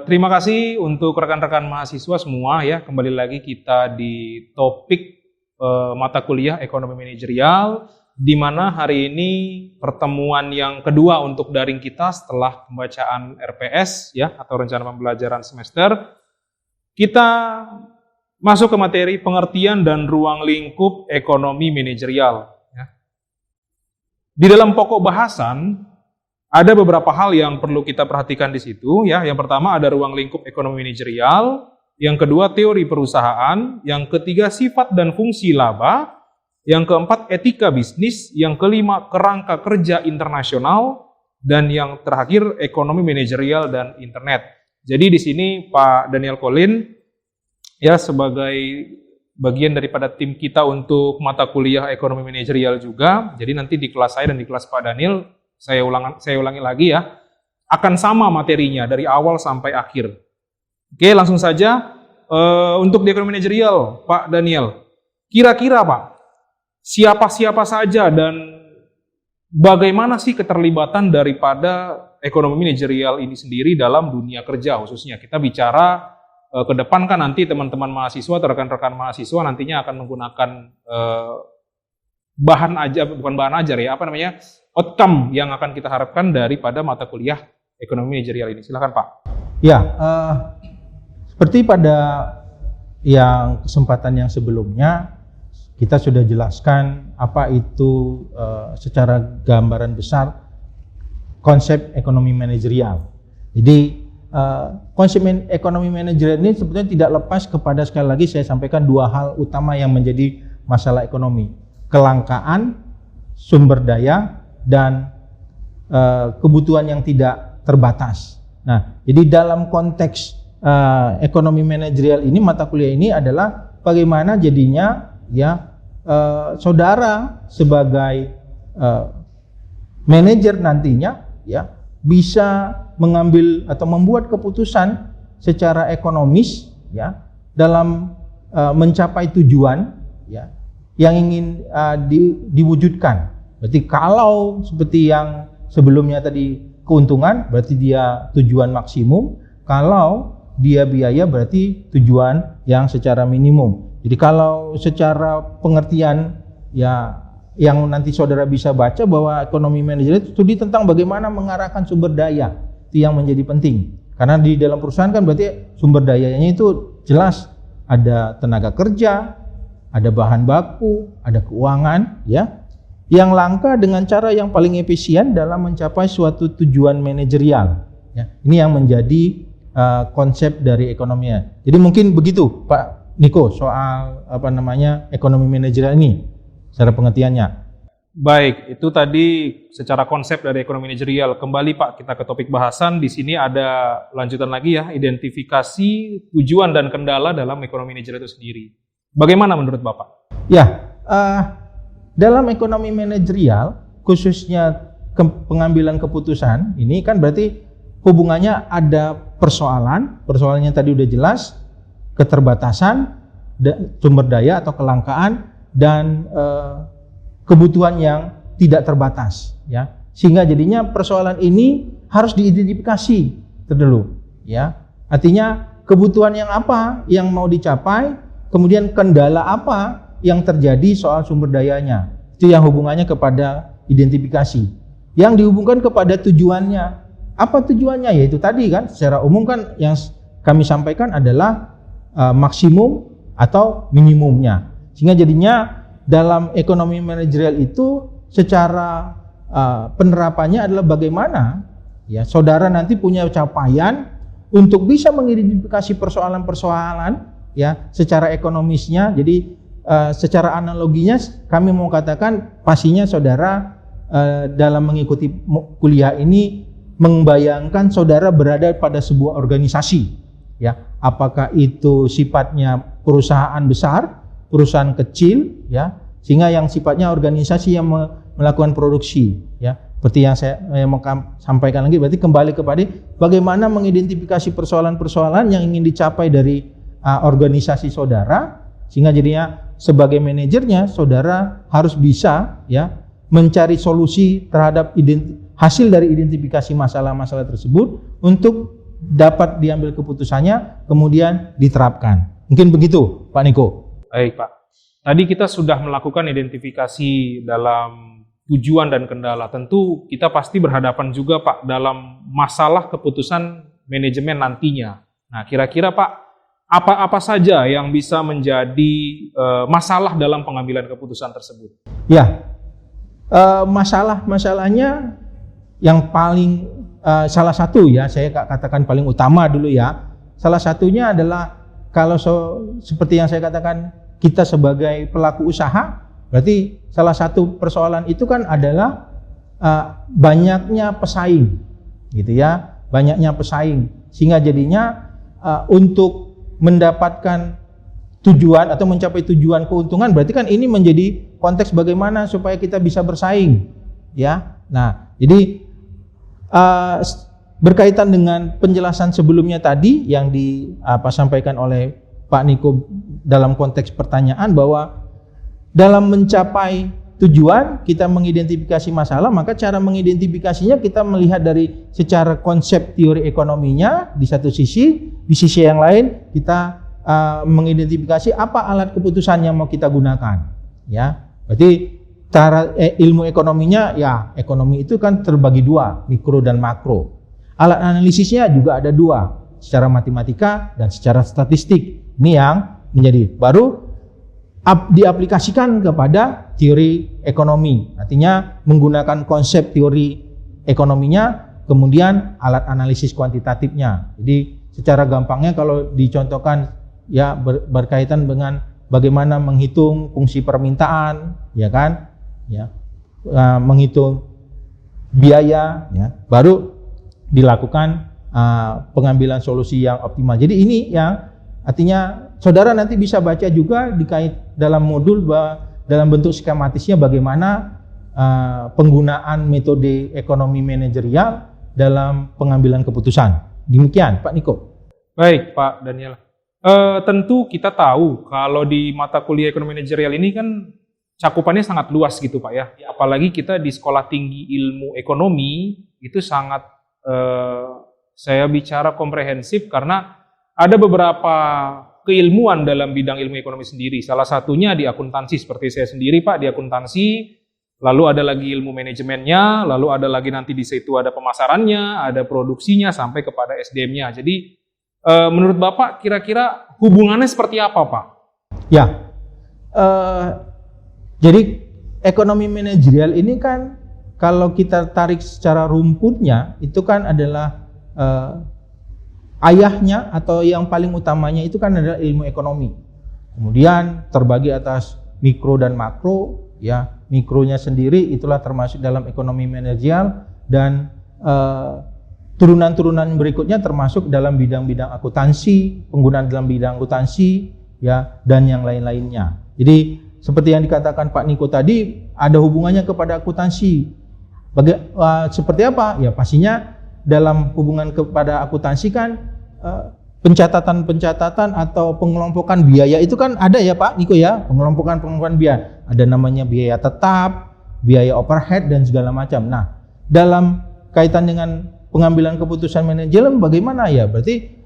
Terima kasih untuk rekan-rekan mahasiswa semua ya. Kembali lagi kita di topik mata kuliah ekonomi manajerial, di mana hari ini pertemuan yang kedua untuk daring kita setelah pembacaan RPS ya atau rencana pembelajaran semester. Kita masuk ke materi pengertian dan ruang lingkup ekonomi manajerial. Ya. Di dalam pokok bahasan ada beberapa hal yang perlu kita perhatikan di situ ya. Yang pertama ada ruang lingkup ekonomi manajerial, yang kedua teori perusahaan, yang ketiga sifat dan fungsi laba, yang keempat etika bisnis, yang kelima kerangka kerja internasional, dan yang terakhir ekonomi manajerial dan internet. Jadi di sini Pak Daniel Colin ya sebagai bagian daripada tim kita untuk mata kuliah ekonomi manajerial juga. Jadi nanti di kelas saya dan di kelas Pak Daniel saya ulangi lagi ya, akan sama materinya dari awal sampai akhir. Oke, langsung saja untuk di ekonomi manajerial, Pak Daniel. Kira-kira Pak, siapa-siapa saja dan bagaimana sih keterlibatan daripada ekonomi manajerial ini sendiri dalam dunia kerja khususnya? Kita bicara ke depan kan nanti teman-teman mahasiswa atau rekan-rekan mahasiswa nantinya akan menggunakan bukan bahan ajar ya, outcome yang akan kita harapkan daripada mata kuliah ekonomi manajerial ini. Silakan Pak. Ya, seperti pada yang kesempatan yang sebelumnya kita sudah jelaskan apa itu secara gambaran besar konsep ekonomi manajerial. Jadi konsep ekonomi manajerial ini sebetulnya tidak lepas kepada, sekali lagi saya sampaikan, dua hal utama yang menjadi masalah ekonomi: kelangkaan sumber daya dan kebutuhan yang tidak terbatas. Nah, jadi dalam konteks ekonomi manajerial ini, mata kuliah ini adalah bagaimana jadinya ya saudara sebagai manajer nantinya ya bisa mengambil atau membuat keputusan secara ekonomis ya dalam mencapai tujuan ya yang ingin diwujudkan. Berarti kalau seperti yang sebelumnya tadi keuntungan, berarti dia tujuan maksimum. Kalau dia biaya, berarti tujuan yang secara minimum. Jadi kalau secara pengertian ya yang nanti saudara bisa baca bahwa ekonomi manajerial itu studi tentang bagaimana mengarahkan sumber daya, itu yang menjadi penting. Karena di dalam perusahaan kan berarti sumber dayanya itu jelas, ada tenaga kerja, ada bahan baku, ada keuangan ya, yang langka dengan cara yang paling efisien dalam mencapai suatu tujuan manajerial ya. Ini yang menjadi konsep dari ekonominya. Jadi mungkin begitu Pak Niko soal ekonomi manajerial ini secara pengertiannya. Baik, itu tadi secara konsep dari ekonomi manajerial. Kembali Pak, kita ke topik bahasan. Di sini ada lanjutan lagi ya, identifikasi tujuan dan kendala dalam ekonomi manajerial itu sendiri. Bagaimana menurut Bapak? Ya, dalam ekonomi manajerial, khususnya pengambilan keputusan, ini kan berarti hubungannya ada persoalannya tadi udah jelas, keterbatasan, sumber daya atau kelangkaan, dan kebutuhan yang tidak terbatas, ya. Sehingga jadinya persoalan ini harus diidentifikasi dulu, ya. Artinya kebutuhan yang apa yang mau dicapai, kemudian kendala apa yang terjadi soal sumber dayanya. Itu yang hubungannya kepada identifikasi. Yang dihubungkan kepada tujuannya. Apa tujuannya? Yaitu tadi kan secara umum kan yang kami sampaikan adalah maksimum atau minimumnya. Sehingga jadinya dalam ekonomi manajerial itu secara penerapannya adalah bagaimana ya saudara nanti punya capaian untuk bisa mengidentifikasi persoalan-persoalan ya secara ekonomisnya. Jadi secara analoginya kami mau katakan pastinya saudara dalam mengikuti kuliah ini membayangkan saudara berada pada sebuah organisasi ya, apakah itu sifatnya perusahaan besar, perusahaan kecil ya, sehingga yang sifatnya organisasi yang melakukan produksi ya. Seperti yang saya mau sampaikan lagi, berarti kembali kepada bagaimana mengidentifikasi persoalan-persoalan yang ingin dicapai dari organisasi saudara, sehingga jadinya sebagai manajernya saudara harus bisa ya mencari solusi terhadap hasil dari identifikasi masalah-masalah tersebut untuk dapat diambil keputusannya, kemudian diterapkan. Mungkin begitu, Pak Niko. Baik, Pak. Tadi kita sudah melakukan identifikasi dalam tujuan dan kendala. Tentu kita pasti berhadapan juga, Pak, dalam masalah keputusan manajemen nantinya. Nah, kira-kira, Pak, apa saja yang bisa menjadi masalah dalam pengambilan keputusan tersebut? Ya, masalahnya yang paling salah satu ya, saya katakan paling utama dulu ya. Salah satunya adalah kalau seperti yang saya katakan, kita sebagai pelaku usaha, berarti salah satu persoalan itu kan adalah banyaknya pesaing, gitu ya, banyaknya pesaing, sehingga jadinya untuk mendapatkan tujuan atau mencapai tujuan keuntungan, berarti kan ini menjadi konteks bagaimana supaya kita bisa bersaing, ya. Nah, jadi berkaitan dengan penjelasan sebelumnya tadi yang disampaikan oleh Pak Niko dalam konteks pertanyaan, bahwa dalam mencapai tujuan kita mengidentifikasi masalah, maka cara mengidentifikasinya kita melihat dari secara konsep teori ekonominya di satu sisi, di sisi yang lain kita mengidentifikasi apa alat keputusan yang mau kita gunakan, ya. Berarti cara ilmu ekonominya, ya, ekonomi itu kan terbagi dua, mikro dan makro. Alat analisisnya juga ada dua, secara matematika dan secara statistik. Ini yang menjadi baru diaplikasikan kepada teori ekonomi. Artinya menggunakan konsep teori ekonominya, kemudian alat analisis kuantitatifnya. Jadi secara gampangnya kalau dicontohkan, ya, berkaitan dengan bagaimana menghitung fungsi permintaan, ya kan, ya, menghitung biaya, ya, baru dilakukan pengambilan solusi yang optimal. Jadi ini yang artinya saudara nanti bisa baca juga dikait dalam modul dalam bentuk skematisnya bagaimana penggunaan metode ekonomi manajerial dalam pengambilan keputusan. Demikian, Pak Niko. Baik, Pak Daniel. Tentu kita tahu kalau di mata kuliah ekonomi manajerial ini kan cakupannya sangat luas gitu, Pak, ya. Apalagi kita di Sekolah Tinggi Ilmu Ekonomi itu sangat saya bicara komprehensif karena ada beberapa keilmuan dalam bidang ilmu ekonomi sendiri. Salah satunya di akuntansi, seperti saya sendiri, Pak, di akuntansi. Lalu ada lagi ilmu manajemennya, lalu ada lagi nanti di situ ada pemasarannya, ada produksinya, sampai kepada SDM-nya. Jadi menurut Bapak kira-kira hubungannya seperti apa, Pak? Ya, jadi ekonomi manajerial ini kan kalau kita tarik secara rumputnya itu kan adalah ayahnya atau yang paling utamanya itu kan adalah ilmu ekonomi. Kemudian terbagi atas mikro dan makro, ya. Mikronya sendiri itulah termasuk dalam ekonomi manajerial, dan turunan-turunan berikutnya termasuk dalam bidang-bidang akuntansi, penggunaan dalam bidang akuntansi, ya, dan yang lain-lainnya. Jadi seperti yang dikatakan Pak Niko tadi, ada hubungannya kepada akuntansi. Seperti apa? Ya, pastinya dalam hubungan kepada akuntansi kan pencatatan atau pengelompokan biaya itu kan ada ya, Pak Niko, ya, pengelompokan biaya. Ada namanya biaya tetap, biaya overhead, dan segala macam. Nah, dalam kaitan dengan pengambilan keputusan manajemen bagaimana, ya? Berarti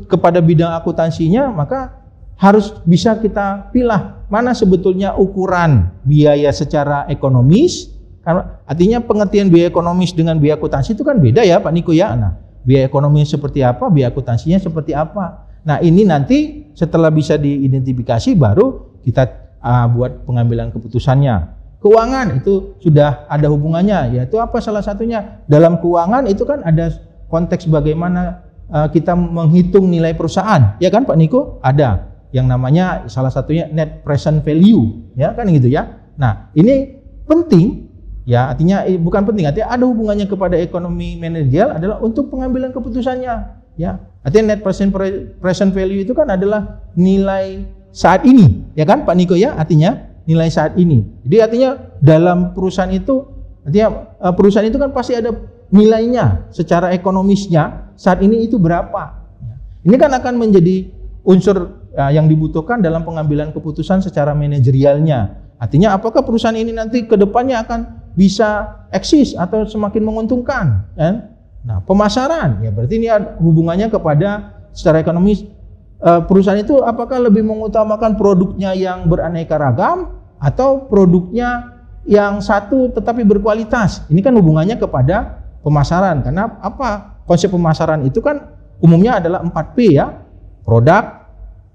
kepada bidang akuntansinya maka harus bisa kita pilih mana sebetulnya ukuran biaya secara ekonomis. Karena artinya pengertian biaya ekonomis dengan biaya akuntansi itu kan beda ya, Pak Niko, ya. Nah, biaya ekonomi seperti apa, biaya akuntansinya seperti apa. Nah, ini nanti setelah bisa diidentifikasi baru kita buat pengambilan keputusannya. Keuangan itu sudah ada hubungannya, yaitu apa salah satunya? Dalam keuangan itu kan ada konteks bagaimana kita menghitung nilai perusahaan, ya kan, Pak Niko? Ada yang namanya salah satunya net present value, ya kan, gitu ya. Nah, ini penting. Ya, artinya bukan penting, artinya ada hubungannya kepada ekonomi manajerial adalah untuk pengambilan keputusannya, ya. Artinya net present value itu kan adalah nilai saat ini, ya kan, Pak Niko, ya, artinya nilai saat ini. Jadi artinya dalam perusahaan itu, artinya perusahaan itu kan pasti ada nilainya secara ekonomisnya saat ini itu berapa. Ini kan akan menjadi unsur yang dibutuhkan dalam pengambilan keputusan secara manajerialnya. Artinya apakah perusahaan ini nanti ke depannya akan bisa eksis atau semakin menguntungkan, kan? Nah, pemasaran ya berarti ini hubungannya kepada secara ekonomis perusahaan itu apakah lebih mengutamakan produknya yang beraneka ragam atau produknya yang satu tetapi berkualitas. Ini kan hubungannya kepada pemasaran. Karena apa? Konsep pemasaran itu kan umumnya adalah 4P ya. Produk,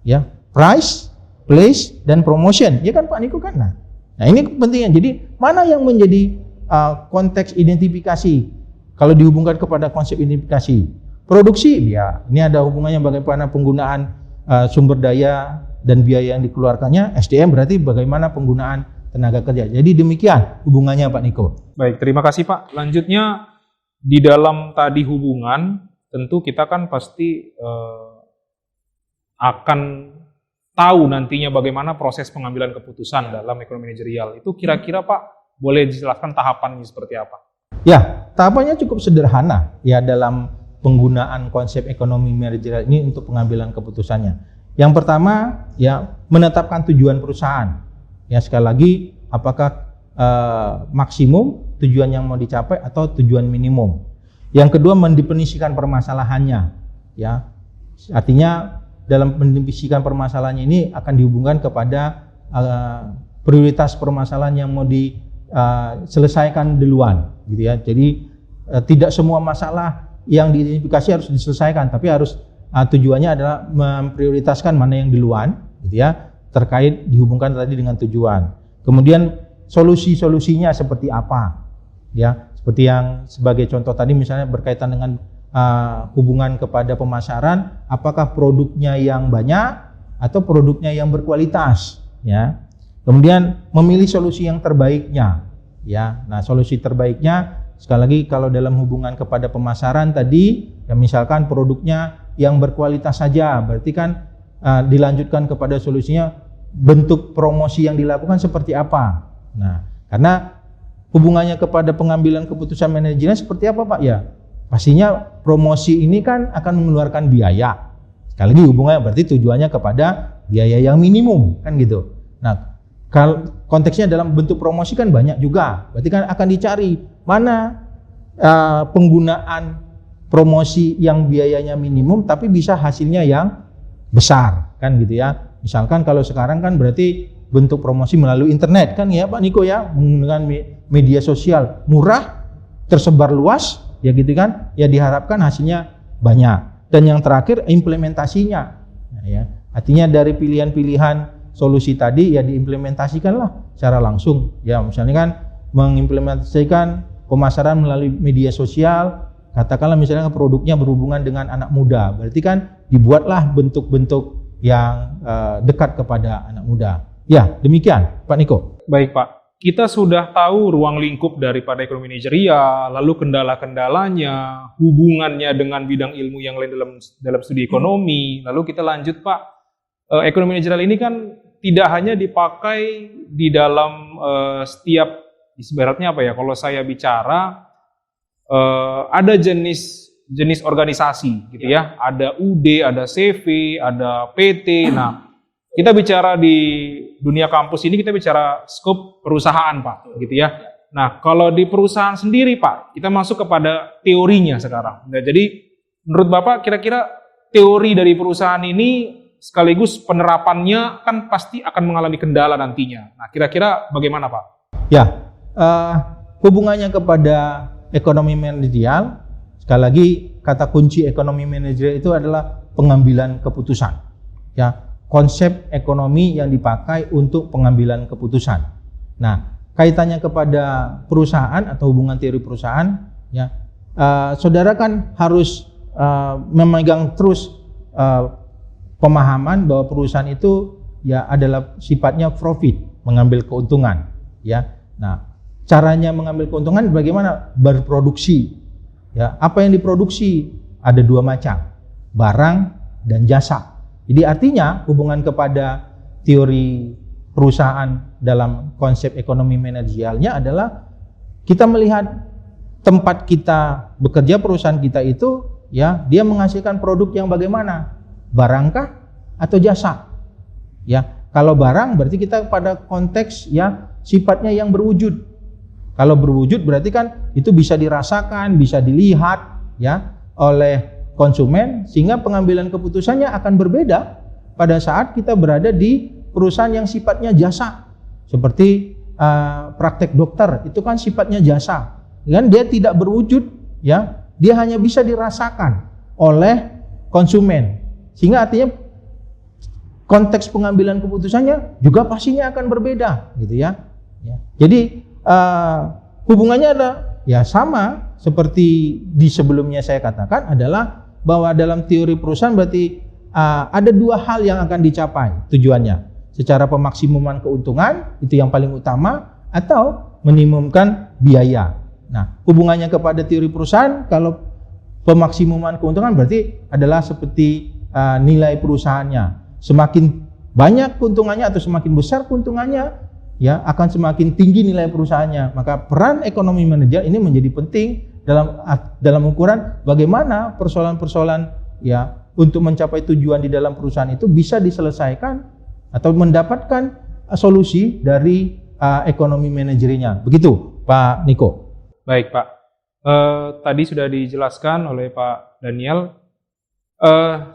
ya, price, place, dan promotion. Ya kan Pak Niko kan? Nah ini pentingnya. Jadi mana yang menjadi konteks identifikasi kalau dihubungkan kepada konsep identifikasi? Produksi, ya ini ada hubungannya bagaimana penggunaan sumber daya dan biaya yang dikeluarkannya. SDM berarti bagaimana penggunaan tenaga kerja. Jadi demikian hubungannya Pak Niko. Baik, terima kasih Pak. Lanjutnya di dalam tadi hubungan, tentu kita kan pasti akan tahu nantinya bagaimana proses pengambilan keputusan dalam ekonomi manajerial. Itu kira-kira Pak, boleh dijelaskan tahapannya seperti apa? Ya, tahapannya cukup sederhana ya dalam penggunaan konsep ekonomi manajerial ini untuk pengambilan keputusannya. Yang pertama, ya menetapkan tujuan perusahaan. Ya sekali lagi, apakah maksimum tujuan yang mau dicapai atau tujuan minimum. Yang kedua, mendefinisikan permasalahannya. Ya, artinya dalam mendefinisikan permasalahannya ini akan dihubungkan kepada prioritas permasalahan yang mau diselesaikan duluan, gitu ya. Jadi tidak semua masalah yang diidentifikasi harus diselesaikan, tapi harus tujuannya adalah memprioritaskan mana yang duluan, gitu ya, terkait dihubungkan tadi dengan tujuan. Kemudian solusi-solusinya seperti apa, ya, seperti yang sebagai contoh tadi misalnya berkaitan dengan hubungan kepada pemasaran, apakah produknya yang banyak atau produknya yang berkualitas, ya. Kemudian memilih solusi yang terbaiknya, ya. Nah, solusi terbaiknya sekali lagi kalau dalam hubungan kepada pemasaran tadi, ya misalkan produknya yang berkualitas saja, berarti kan dilanjutkan kepada solusinya bentuk promosi yang dilakukan seperti apa. Nah, karena hubungannya kepada pengambilan keputusan manajemen seperti apa Pak? Ya, pastinya promosi ini kan akan mengeluarkan biaya. Sekali lagi hubungannya berarti tujuannya kepada biaya yang minimum, kan gitu. Nah, kalau konteksnya dalam bentuk promosi kan banyak juga, berarti kan akan dicari mana penggunaan promosi yang biayanya minimum tapi bisa hasilnya yang besar, kan gitu ya. Misalkan kalau sekarang kan berarti bentuk promosi melalui internet kan ya Pak Niko ya, menggunakan media sosial murah, tersebar luas, ya gitu kan, ya diharapkan hasilnya banyak. Dan yang terakhir implementasinya, ya, artinya dari pilihan-pilihan solusi tadi ya diimplementasikanlah secara langsung, ya misalnya kan mengimplementasikan pemasaran melalui media sosial, katakanlah misalnya produknya berhubungan dengan anak muda, berarti kan dibuatlah bentuk-bentuk yang dekat kepada anak muda. Ya, demikian Pak Niko. Baik Pak, kita sudah tahu ruang lingkup daripada ekonomi manajerial, lalu kendala-kendalanya, hubungannya dengan bidang ilmu yang lain dalam studi ekonomi. Lalu kita lanjut Pak, ekonomi manajerial ini kan tidak hanya dipakai di dalam setiap, ibaratnya apa ya, kalau saya bicara ada jenis organisasi gitu ya, ada UD, ada CV, ada PT. Nah, kita bicara di dunia kampus ini, kita bicara skop perusahaan Pak, gitu ya. Nah, kalau di perusahaan sendiri Pak, kita masuk kepada teorinya sekarang. Nah, jadi menurut Bapak kira-kira teori dari perusahaan ini sekaligus penerapannya kan pasti akan mengalami kendala nantinya. Nah, kira-kira bagaimana Pak? Ya, hubungannya kepada ekonomi manajerial, sekali lagi kata kunci ekonomi manajerial itu adalah pengambilan keputusan. Ya, konsep ekonomi yang dipakai untuk pengambilan keputusan. Nah, kaitannya kepada perusahaan atau hubungan teori perusahaan, ya, saudara kan harus memegang terus pemahaman bahwa perusahaan itu ya adalah sifatnya profit, mengambil keuntungan, ya. Nah, caranya mengambil keuntungan bagaimana? Berproduksi. Ya, apa yang diproduksi ada dua macam, barang dan jasa. Jadi artinya hubungan kepada teori perusahaan dalam konsep ekonomi manajerialnya adalah kita melihat tempat kita bekerja, perusahaan kita itu ya dia menghasilkan produk yang bagaimana? Barangkah atau jasa? Ya, kalau barang berarti kita pada konteks ya sifatnya yang berwujud. Kalau berwujud berarti kan itu bisa dirasakan, bisa dilihat, ya oleh konsumen, sehingga pengambilan keputusannya akan berbeda pada saat kita berada di perusahaan yang sifatnya jasa, seperti praktek dokter itu kan sifatnya jasa, kan dia tidak berwujud, ya dia hanya bisa dirasakan oleh konsumen, sehingga artinya konteks pengambilan keputusannya juga pastinya akan berbeda, gitu ya. Jadi hubungannya ada ya sama seperti di sebelumnya saya katakan adalah bahwa dalam teori perusahaan berarti ada dua hal yang akan dicapai tujuannya. Secara pemaksimuman keuntungan, itu yang paling utama, atau minimumkan biaya. Nah, hubungannya kepada teori perusahaan, kalau pemaksimuman keuntungan berarti adalah seperti nilai perusahaannya. Semakin banyak keuntungannya atau semakin besar keuntungannya, ya akan semakin tinggi nilai perusahaannya. Maka peran ekonomi manajer ini menjadi penting dalam ukuran bagaimana persoalan-persoalan ya untuk mencapai tujuan di dalam perusahaan itu bisa diselesaikan atau mendapatkan solusi dari ekonomi manajerinya. Begitu, Pak Niko. Baik, Pak. Tadi sudah dijelaskan oleh Pak Daniel.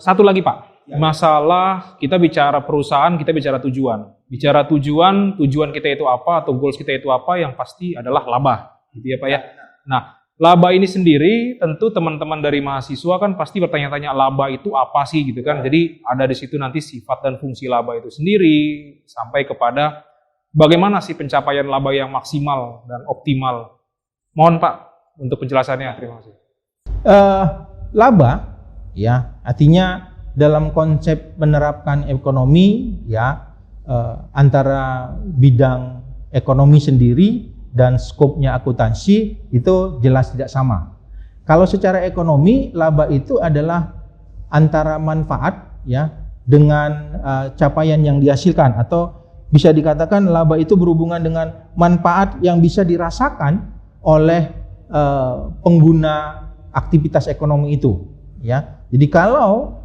Satu lagi, Pak. Masalah kita bicara perusahaan, kita bicara tujuan. Bicara tujuan kita itu apa atau goals kita itu apa, yang pasti adalah laba. Gitu ya, Pak ya. Nah, laba ini sendiri tentu teman-teman dari mahasiswa kan pasti bertanya-tanya laba itu apa sih gitu kan. Jadi ada di situ nanti sifat dan fungsi laba itu sendiri sampai kepada bagaimana sih pencapaian laba yang maksimal dan optimal. Mohon Pak untuk penjelasannya. Terima kasih. Laba ya artinya dalam konsep menerapkan ekonomi ya antara bidang ekonomi sendiri dan skopnya akuntansi itu jelas tidak sama. Kalau secara ekonomi, laba itu adalah antara manfaat ya dengan capaian yang dihasilkan, atau bisa dikatakan laba itu berhubungan dengan manfaat yang bisa dirasakan oleh pengguna aktivitas ekonomi itu ya. Jadi kalau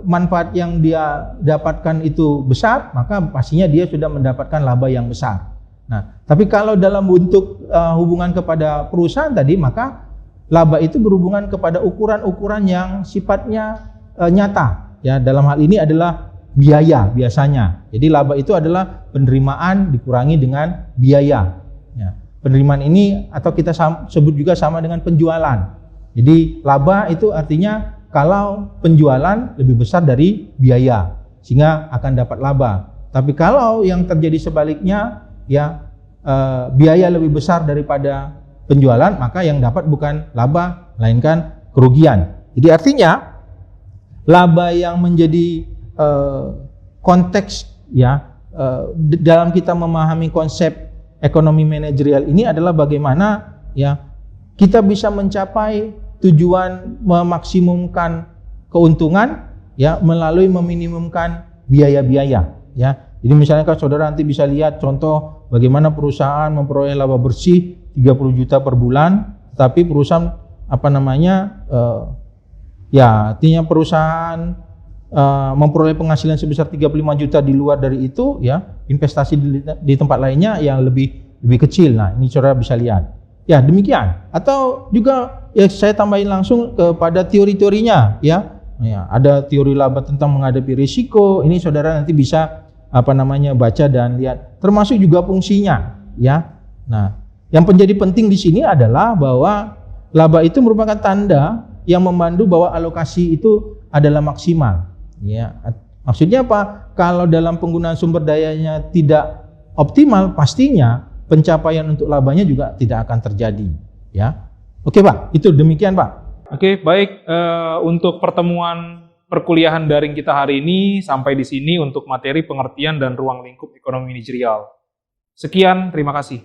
manfaat yang dia dapatkan itu besar, maka pastinya dia sudah mendapatkan laba yang besar. Nah, tapi kalau dalam bentuk hubungan kepada perusahaan tadi, maka laba itu berhubungan kepada ukuran-ukuran yang sifatnya nyata. Ya, dalam hal ini adalah biaya biasanya. Jadi laba itu adalah penerimaan dikurangi dengan biaya. Ya, penerimaan ini atau kita sebut juga sama dengan penjualan. Jadi laba itu artinya kalau penjualan lebih besar dari biaya, sehingga akan dapat laba. Tapi kalau yang terjadi sebaliknya, ya biaya lebih besar daripada penjualan, maka yang dapat bukan laba melainkan kerugian. Jadi artinya laba yang menjadi konteks ya dalam kita memahami konsep ekonomi manajerial ini adalah bagaimana ya kita bisa mencapai tujuan memaksimumkan keuntungan ya melalui meminimumkan biaya-biaya ya. Jadi misalnya kalau saudara nanti bisa lihat contoh bagaimana perusahaan memperoleh laba bersih 30 juta per bulan, tapi perusahaan ya artinya perusahaan memperoleh penghasilan sebesar 35 juta di luar dari itu ya, investasi di tempat lainnya yang lebih kecil. Nah, ini saudara bisa lihat. Ya, demikian. Atau juga ya saya tambahin langsung kepada teori-teorinya ya. Ya, ada teori laba tentang menghadapi risiko. Ini saudara nanti bisa baca dan lihat, termasuk juga fungsinya ya. Nah, yang menjadi penting di sini adalah bahwa laba itu merupakan tanda yang memandu bahwa alokasi itu adalah maksimal ya. Maksudnya apa? Kalau dalam penggunaan sumber dayanya tidak optimal, pastinya pencapaian untuk labanya juga tidak akan terjadi ya. Oke Pak, itu demikian Pak. Oke, baik. Untuk pertemuan perkuliahan daring kita hari ini sampai di sini untuk materi pengertian dan ruang lingkup ekonomi manajerial. Sekian, terima kasih.